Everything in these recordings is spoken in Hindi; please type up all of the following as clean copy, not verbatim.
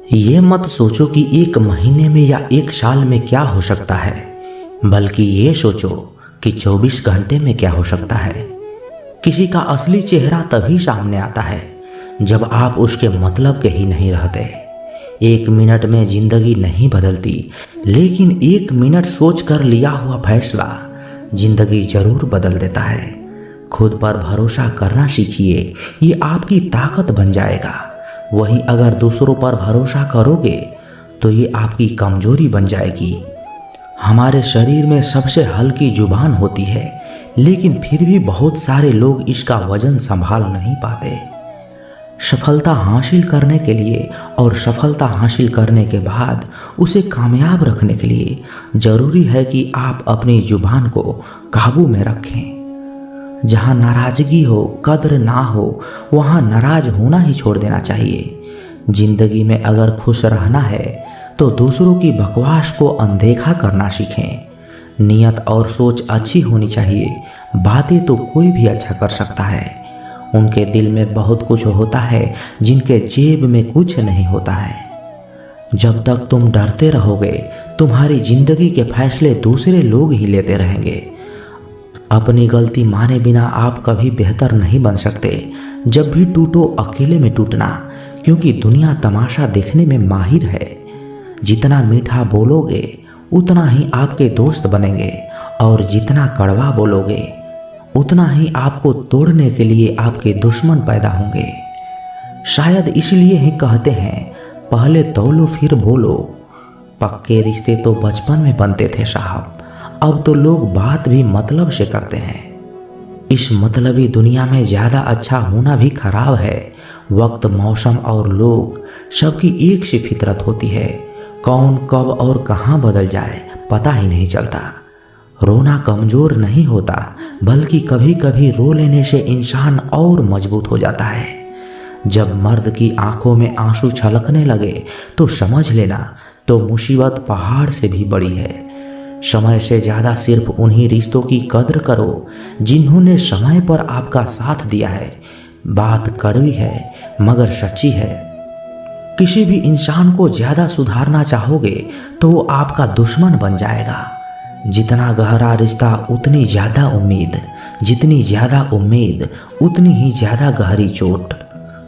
ये मत सोचो कि एक महीने में या एक साल में क्या हो सकता है, बल्कि ये सोचो कि 24 घंटे में क्या हो सकता है। किसी का असली चेहरा तभी सामने आता है जब आप उसके मतलब के ही नहीं रहते। 1 मिनट में जिंदगी नहीं बदलती, लेकिन 1 मिनट सोच कर लिया हुआ फैसला जिंदगी जरूर बदल देता है। खुद पर भरोसा करना सीखिए, ये आपकी ताकत बन जाएगा। वहीं अगर दूसरों पर भरोसा करोगे तो ये आपकी कमजोरी बन जाएगी। हमारे शरीर में सबसे हल्की जुबान होती है, लेकिन फिर भी बहुत सारे लोग इसका वजन संभाल नहीं पाते। सफलता हासिल करने के लिए और सफलता हासिल करने के बाद उसे कामयाब रखने के लिए जरूरी है कि आप अपनी जुबान को काबू में रखें। जहाँ नाराजगी हो, कद्र ना हो, वहाँ नाराज होना ही छोड़ देना चाहिए। जिंदगी में अगर खुश रहना है तो दूसरों की बकवास को अनदेखा करना सीखें। नियत और सोच अच्छी होनी चाहिए। बातें तो कोई भी अच्छा कर सकता है। उनके दिल में बहुत कुछ होता है जिनके जेब में कुछ नहीं होता है। जब तक तुम डरते रहोगे, तुम्हारी जिंदगी के फैसले दूसरे लोग ही लेते रहेंगे। अपनी गलती माने बिना आप कभी बेहतर नहीं बन सकते। जब भी टूटो, अकेले में टूटना, क्योंकि दुनिया तमाशा देखने में माहिर है। जितना मीठा बोलोगे उतना ही आपके दोस्त बनेंगे, और जितना कड़वा बोलोगे उतना ही आपको तोड़ने के लिए आपके दुश्मन पैदा होंगे। शायद इसलिए ही कहते हैं, पहले तौलो फिर बोलो। पक्के रिश्ते तो बचपन में बनते थे साहब, अब तो लोग बात भी मतलब से करते हैं। इस मतलबी दुनिया में ज़्यादा अच्छा होना भी खराब है। वक्त, मौसम और लोग सबकी एक सी फितरत होती है। कौन कब और कहाँ बदल जाए पता ही नहीं चलता। रोना कमज़ोर नहीं होता, बल्कि कभी कभी रो लेने से इंसान और मजबूत हो जाता है। जब मर्द की आंखों में आंसू छलकने लगे तो समझ लेना तो मुसीबत पहाड़ से भी बड़ी है। समय से ज़्यादा सिर्फ उन्हीं रिश्तों की कद्र करो जिन्होंने समय पर आपका साथ दिया है। बात कड़वी है मगर सच्ची है। किसी भी इंसान को ज़्यादा सुधारना चाहोगे तो वो आपका दुश्मन बन जाएगा। जितना गहरा रिश्ता उतनी ज़्यादा उम्मीद, जितनी ज़्यादा उम्मीद उतनी ही ज़्यादा गहरी चोट।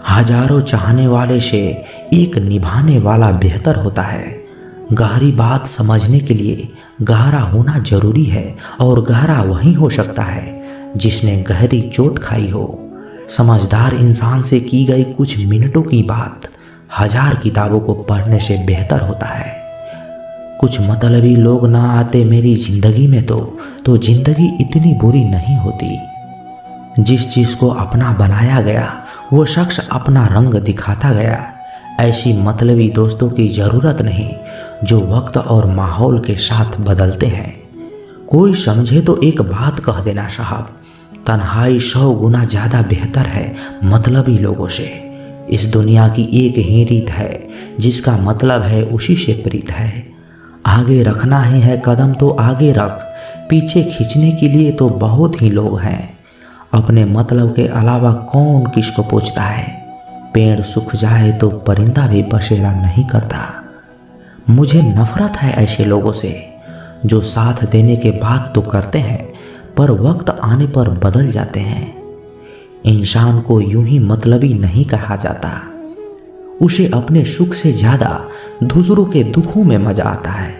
हजारों चाहने वाले से एक निभाने वाला बेहतर होता है। गहरी बात समझने के लिए गहरा होना जरूरी है, और गहरा वही हो सकता है जिसने गहरी चोट खाई हो। समझदार इंसान से की गई कुछ मिनटों की बात 1000 किताबों को पढ़ने से बेहतर होता है। कुछ मतलबी लोग ना आते मेरी जिंदगी में तो जिंदगी इतनी बुरी नहीं होती। जिस चीज़ को अपना बनाया गया वो शख्स अपना रंग दिखाता गया। ऐसी मतलबी दोस्तों की ज़रूरत नहीं जो वक्त और माहौल के साथ बदलते हैं। कोई समझे तो एक बात कह देना साहब, तन्हाई 100 गुना ज़्यादा बेहतर है मतलबी लोगों से। इस दुनिया की एक ही रीत है, जिसका मतलब है उसी से प्रीत है। आगे रखना ही है कदम तो आगे रख, पीछे खींचने के लिए तो बहुत ही लोग हैं। अपने मतलब के अलावा कौन किसको पूछता है। पेड़ सूख जाए तो परिंदा भी बसेरा नहीं करता। मुझे नफरत है ऐसे लोगों से जो साथ देने के बाद तो करते हैं पर वक्त आने पर बदल जाते हैं। इंसान को यूं ही मतलबी नहीं कहा जाता। उसे अपने सुख से ज़्यादा दूसरों के दुखों में मजा आता है।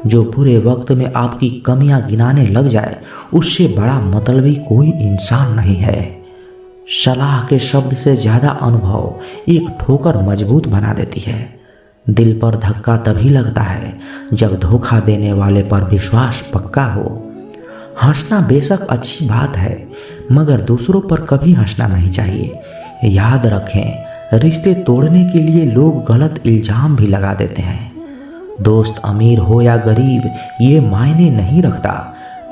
जो बुरे वक्त में आपकी कमियां गिनाने लग जाए उससे बड़ा मतलबी कोई इंसान नहीं है। सलाह के शब्द से ज़्यादा अनुभव एक ठोकर मजबूत बना देती है। दिल पर धक्का तभी लगता है जब धोखा देने वाले पर विश्वास पक्का हो। हंसना बेशक अच्छी बात है, मगर दूसरों पर कभी हंसना नहीं चाहिए। याद रखें, रिश्ते तोड़ने के लिए लोग गलत इल्ज़ाम भी लगा देते हैं। दोस्त अमीर हो या गरीब ये मायने नहीं रखता,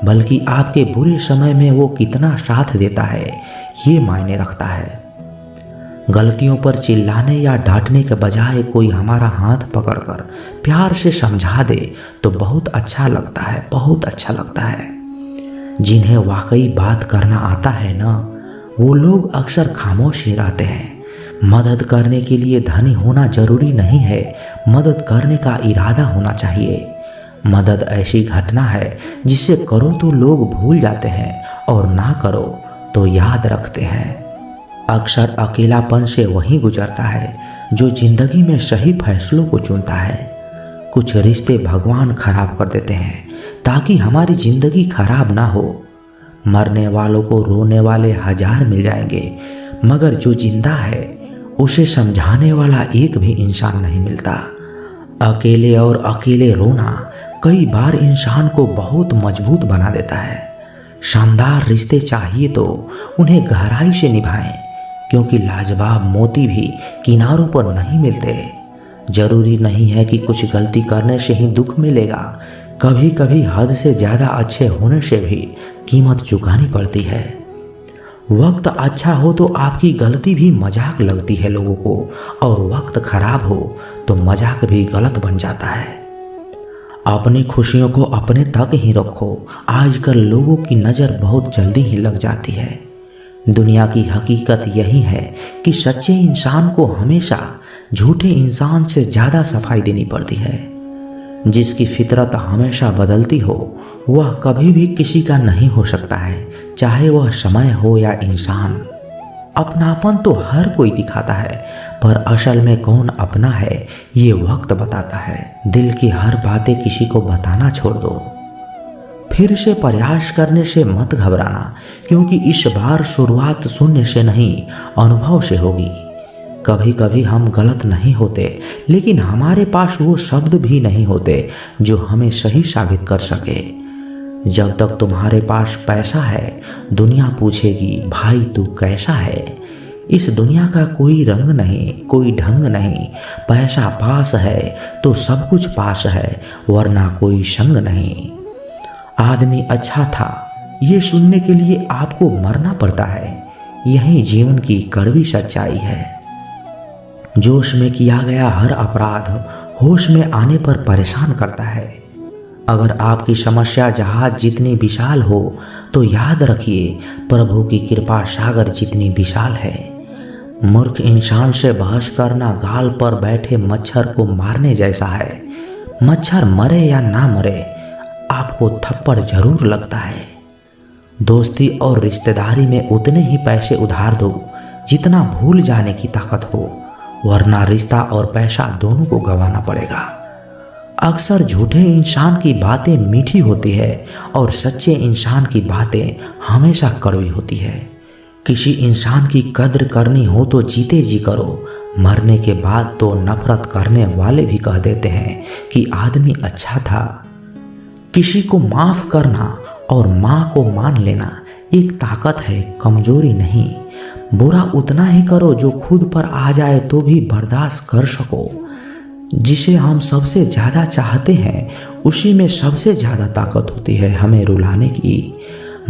बल्कि आपके बुरे समय में वो कितना साथ देता है ये मायने रखता है। गलतियों पर चिल्लाने या डांटने के बजाय कोई हमारा हाथ पकड़कर प्यार से समझा दे तो बहुत अच्छा लगता है, बहुत अच्छा लगता है। जिन्हें वाकई बात करना आता है ना, वो लोग अक्सर खामोश ही रहते हैं, मदद करने के लिए धनी होना जरूरी नहीं है, मदद करने का इरादा होना चाहिए। मदद ऐसी घटना है जिसे करो तो लोग भूल जाते हैं और ना करो तो याद रखते हैं। अक्सर अकेलापन से वही गुजरता है जो जिंदगी में सही फैसलों को चुनता है। कुछ रिश्ते भगवान खराब कर देते हैं ताकि हमारी जिंदगी खराब ना हो। मरने वालों को रोने वाले हजार मिल जाएंगे, मगर जो जिंदा है उसे समझाने वाला एक भी इंसान नहीं मिलता। अकेले और अकेले रोना कई बार इंसान को बहुत मजबूत बना देता है। शानदार रिश्ते चाहिए तो उन्हें गहराई से निभाएं, क्योंकि लाजवाब मोती भी किनारों पर नहीं मिलते। जरूरी नहीं है कि कुछ गलती करने से ही दुख मिलेगा, कभी कभी हद से ज़्यादा अच्छे होने से भी कीमत चुकानी पड़ती है। वक्त अच्छा हो तो आपकी गलती भी मजाक लगती है लोगों को, और वक्त खराब हो तो मजाक भी गलत बन जाता है। अपनी खुशियों को अपने तक ही रखो। आजकल लोगों की नज़र बहुत जल्दी ही लग जाती है। दुनिया की हकीकत यही है कि सच्चे इंसान को हमेशा झूठे इंसान से ज़्यादा सफाई देनी पड़ती है। जिसकी फितरत हमेशा बदलती हो वह कभी भी किसी का नहीं हो सकता है, चाहे वह समय हो या इंसान। अपनापन तो हर कोई दिखाता है, पर असल में कौन अपना है ये वक्त बताता है। दिल की हर बातें किसी को बताना छोड़ दो। फिर से प्रयास करने से मत घबराना, क्योंकि इस बार शुरुआत शून्य से नहीं अनुभव से होगी। कभी कभी हम गलत नहीं होते, लेकिन हमारे पास वो शब्द भी नहीं होते जो हमें सही साबित कर सके। जब तक तुम्हारे पास पैसा है दुनिया पूछेगी भाई तू कैसा है। इस दुनिया का कोई रंग नहीं, कोई ढंग नहीं। पैसा पास है तो सब कुछ पास है, वरना कोई संग नहीं। आदमी अच्छा था ये सुनने के लिए आपको मरना पड़ता है, यही जीवन की कड़वी सच्चाई है। जोश में किया गया हर अपराध होश में आने पर परेशान करता है। अगर आपकी समस्या जहाज जितनी विशाल हो तो याद रखिए प्रभु की कृपा सागर जितनी विशाल है। मूर्ख इंसान से बहस करना गाल पर बैठे मच्छर को मारने जैसा है। मच्छर मरे या ना मरे आपको थप्पड़ जरूर लगता है। दोस्ती और रिश्तेदारी में उतने ही पैसे उधार दो जितना भूल जाने की ताकत हो, वरना रिश्ता और पैसा दोनों को गंवाना पड़ेगा। अक्सर झूठे इंसान की बातें मीठी होती है और सच्चे इंसान की बातें हमेशा कड़वी होती है। किसी इंसान की कद्र करनी हो तो जीते जी करो, मरने के बाद तो नफरत करने वाले भी कह देते हैं कि आदमी अच्छा था। किसी को माफ करना और माँ को मान लेना एक ताकत है, कमजोरी नहीं। बुरा उतना ही करो जो खुद पर आ जाए तो भी बर्दाश्त कर सको। जिसे हम सबसे ज़्यादा चाहते हैं उसी में सबसे ज़्यादा ताकत होती है हमें रुलाने की।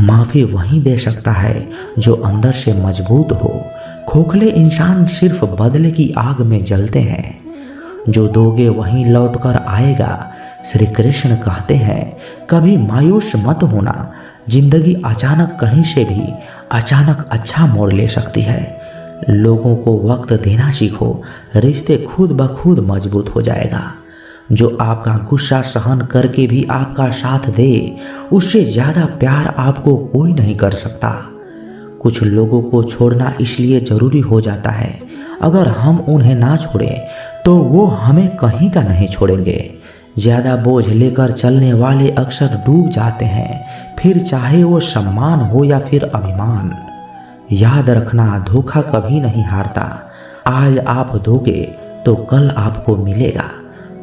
माफ़ी वही दे सकता है जो अंदर से मजबूत हो। खोखले इंसान सिर्फ बदले की आग में जलते हैं। जो दोगे वहीं लौट कर आएगा। श्री कृष्ण कहते हैं कभी मायूस मत होना, जिंदगी अचानक कहीं से भी अचानक अच्छा मोड़ ले सकती है। लोगों को वक्त देना सीखो, रिश्ते खुद ब खुद मजबूत हो जाएगा। जो आपका गुस्सा सहन करके भी आपका साथ दे उससे ज़्यादा प्यार आपको कोई नहीं कर सकता। कुछ लोगों को छोड़ना इसलिए ज़रूरी हो जाता है, अगर हम उन्हें ना छोड़ें तो वो हमें कहीं का नहीं छोड़ेंगे। ज़्यादा बोझ लेकर चलने वाले अक्सर डूब जाते हैं, फिर चाहे वो सम्मान हो या फिर अभिमान। याद रखना धोखा कभी नहीं हारता। आज आप दोगे तो कल आपको मिलेगा।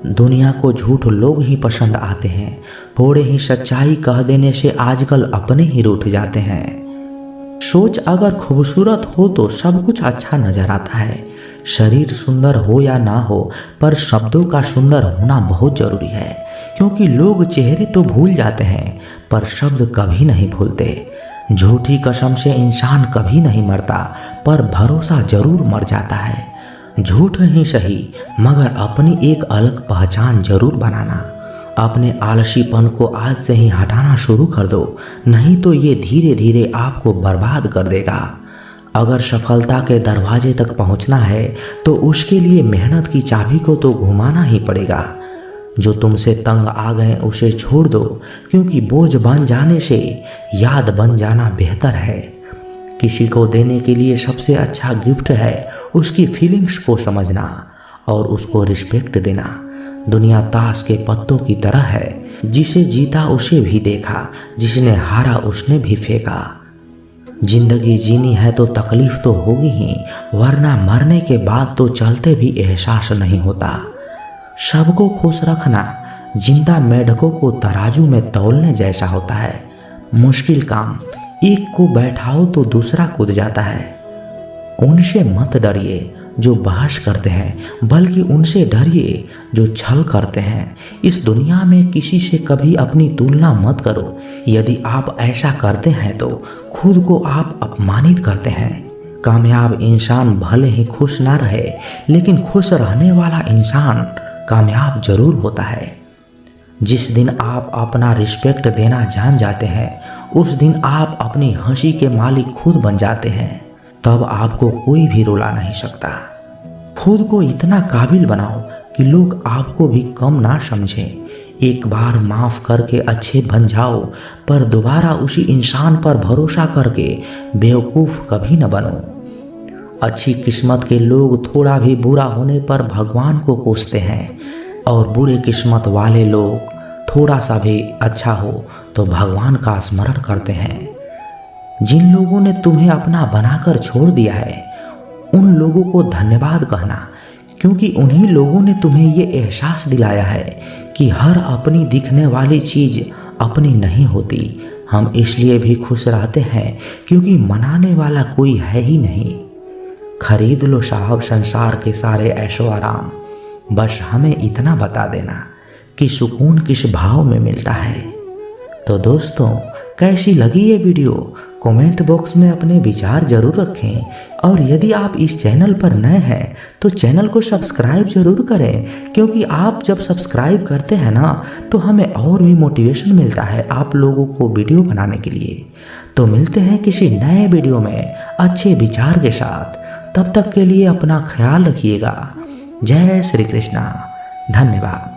दुनिया को झूठ लोग ही पसंद आते हैं, थोड़े ही सच्चाई कह देने से आजकल अपने ही रूठ जाते हैं। सोच अगर खूबसूरत हो तो सब कुछ अच्छा नजर आता है। शरीर सुंदर हो या ना हो, पर शब्दों का सुंदर होना बहुत जरूरी है, क्योंकि लोग चेहरे तो भूल जाते हैं पर शब्द कभी नहीं भूलते। झूठी कसम से इंसान कभी नहीं मरता, पर भरोसा जरूर मर जाता है। झूठ ही सही, मगर अपनी एक अलग पहचान जरूर बनाना। अपने आलसीपन को आज से ही हटाना शुरू कर दो, नहीं तो ये धीरे धीरे आपको बर्बाद कर देगा। अगर सफलता के दरवाजे तक पहुंचना है तो उसके लिए मेहनत की चाबी को तो घुमाना ही पड़ेगा। जो तुमसे तंग आ गए उसे छोड़ दो, क्योंकि बोझ बन जाने से याद बन जाना बेहतर है। किसी को देने के लिए सबसे अच्छा गिफ्ट है उसकी फीलिंग्स को समझना और उसको रिस्पेक्ट देना। दुनिया ताश के पत्तों की तरह है, जिसे जीता उसे भी देखा, जिसने हारा उसने भी फेंका। जिंदगी जीनी है तो तकलीफ तो होगी ही, वरना मरने के बाद तो चलते भी एहसास नहीं होता। सबको खुश रखना जिंदा मेढकों को तराजू में तौलने जैसा होता है। मुश्किल काम एक को बैठाओ तो दूसरा कूद जाता है। उनसे मत डरिए जो बहस करते हैं, बल्कि उनसे डरिए जो छल करते हैं। इस दुनिया में किसी से कभी अपनी तुलना मत करो। यदि आप ऐसा करते हैं तो खुद को आप अपमानित करते हैं। कामयाब इंसान भले ही खुश ना रहे, लेकिन खुश रहने वाला इंसान कामयाब जरूर होता है। जिस दिन आप अपना रिस्पेक्ट देना जान जाते हैं, उस दिन आप अपनी हंसी के मालिक खुद बन जाते हैं। तब आपको कोई भी रुला नहीं सकता। खुद को इतना काबिल बनाओ कि लोग आपको भी कम ना समझें। एक बार माफ़ करके अच्छे बन जाओ, पर दोबारा उसी इंसान पर भरोसा करके बेवकूफ़ कभी न बनो। अच्छी किस्मत के लोग थोड़ा भी बुरा होने पर भगवान को कोसते हैं, और बुरे किस्मत वाले लोग थोड़ा सा भी अच्छा हो तो भगवान का स्मरण करते हैं। जिन लोगों ने तुम्हें अपना बनाकर छोड़ दिया है, उन लोगों को धन्यवाद कहना, क्योंकि उन्हीं लोगों ने तुम्हें ये एहसास दिलाया है कि हर अपनी दिखने वाली चीज़ अपनी नहीं होती। हम इसलिए भी खुश रहते हैं क्योंकि मनाने वाला कोई है ही नहीं। खरीद लो साहब संसार के सारे ऐशो आराम, बस हमें इतना बता देना कि सुकून किस भाव में मिलता है। तो दोस्तों, कैसी लगी ये वीडियो? कमेंट बॉक्स में अपने विचार जरूर रखें। और यदि आप इस चैनल पर नए हैं तो चैनल को सब्सक्राइब जरूर करें, क्योंकि आप जब सब्सक्राइब करते हैं ना तो हमें और भी मोटिवेशन मिलता है आप लोगों को वीडियो बनाने के लिए। तो मिलते हैं किसी नए वीडियो में अच्छे विचार के साथ। तब तक के लिए अपना ख्याल रखिएगा। जय श्री कृष्णा। धन्यवाद।